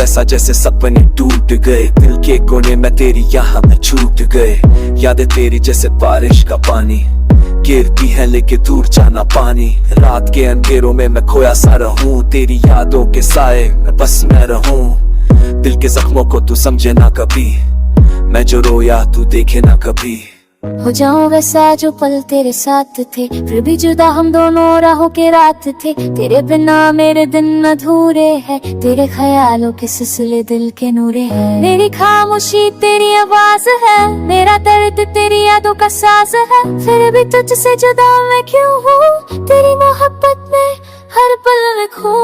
वैसा जैसे सपने टूट गए, दिल के कोने में तेरी यहाँ में छूट गए। यादें तेरी जैसे बारिश का पानी, गिरती है लेके दूर जाना पानी। रात के अंधेरों में मैं खोया सा रहूं, तेरी यादों के साए में बस मैं रहूं। दिल के जख्मों को तू समझे ना कभी, मैं जो रोया तू देखे ना कभी। हो जाऊं वैसा जो पल तेरे साथ थे, फिर भी जुदा हम दोनों राहों के रात थे। तेरे बिना मेरे दिन अधूरे हैं, तेरे ख्यालों के सिलसिले दिल के नूरे हैं। मेरी खामोशी तेरी आवाज है, मेरा दर्द तेरी यादों का साज है। फिर भी तुझसे जुदा मैं क्यों हूँ, तेरी मोहब्बत में हर पल में खो।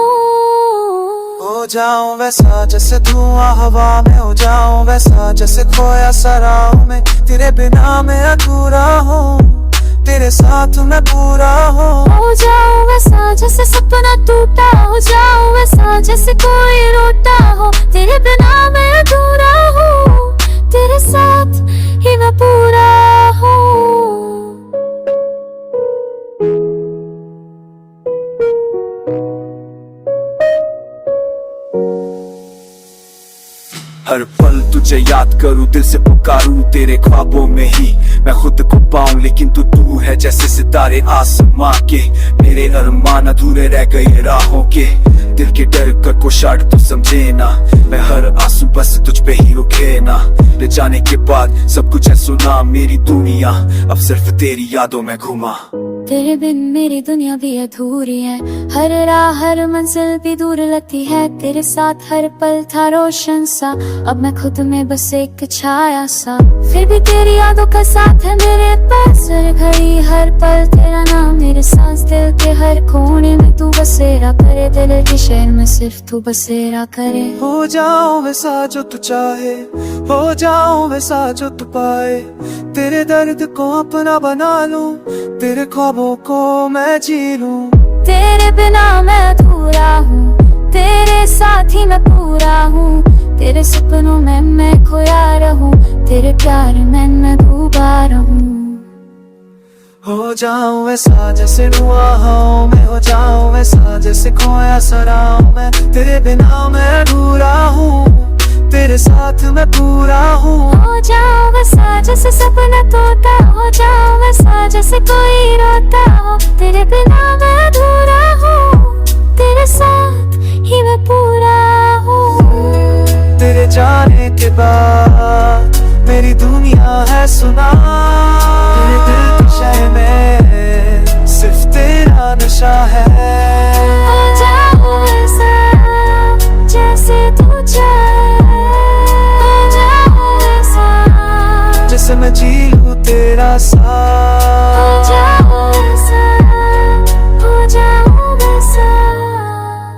हो जाऊं वैसा जैसे धुआं हवा में, हो जाऊं वैसा जैसे खोया सा राहों में। तेरे बिना मैं अधूरा हूँ, तेरे साथ मैं पूरा हूँ। हो जाऊं वैसा जैसे सपना टूटा, हो जाऊं वैसा जैसे कोई रोता हो। तेरे बिना मैं अधूरा हूँ, तेरे साथ ही मैं पूरा हूँ। हर पल तुझे याद करूं, दिल से पुकारूं तेरे ख्वाबों में ही मैं खुद को पाऊं। लेकिन तू है जैसे सितारे आसमां के, मेरे अरमान अधूरे रह गए राहों के। दिल के डर का कोशाड़ तू समझे ना, मैं हर आंसू बस तुझ पे ही रुके ना। ले जाने के बाद सब कुछ है सुना, मेरी दुनिया अब सिर्फ तेरी यादों में घुमा। तेरे बिन मेरी दुनिया भी अधूरी है, हर राह हर मंजिल भी दूर लगती है। तेरे साथ हर पल था रोशन सा, अब मैं खुद में बस एक छाया सा। फिर भी तेरी यादों का साथ है मेरे पास, हर घड़ी हर पल तेरा नाम मेरे सांस। दिल के हर कोने में तू बसेरा करे, दिल के शहर में सिर्फ तू बसेरा करे। हो जाऊं वैसा जो तू चाहे, हो जाऊं वैसा जो तू पाए। तेरे दर्द को अपना बना लूं, तेरे ख्वाबों को मैं जी लूं। तेरे बिना मैं अधूरा हूँ, तेरे साथ ही मैं पूरा हूँ। तेरे सपनों में मैं खोया रहूं, तेरे प्यार में मैं डूबा रहूं। हो जाऊं वैसा जैसे धुआं हवाओं में, हो जाऊं वैसा जैसे खोया सा राहों में। तेरे बिना मैं अधूरा हूँ, तेरे साथ मैं पूरा हूँ। हो जाऊं वैसा जैसे सपना तोता, हो जाऊं वैसा जैसे कोई रोता हो। तेरे बिना मैं अधूरा हूँ, तेरे साथ ही मैं पूरा हूँ। तेरे जाने के बाद मेरी दुनिया है सुना, तेरे दिल की शय में सिर्फ तेरा नशा है। हो जाऊं वैसा जैसे तू चाहे, हो जाऊं वैसा जैसे मैं जी लूं तेरा साथ। हो जाऊं वैसा, हो जाऊं वैसा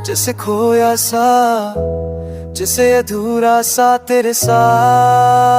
जैसे खोया सा, जैसे अधूरा सा तेरे साथ।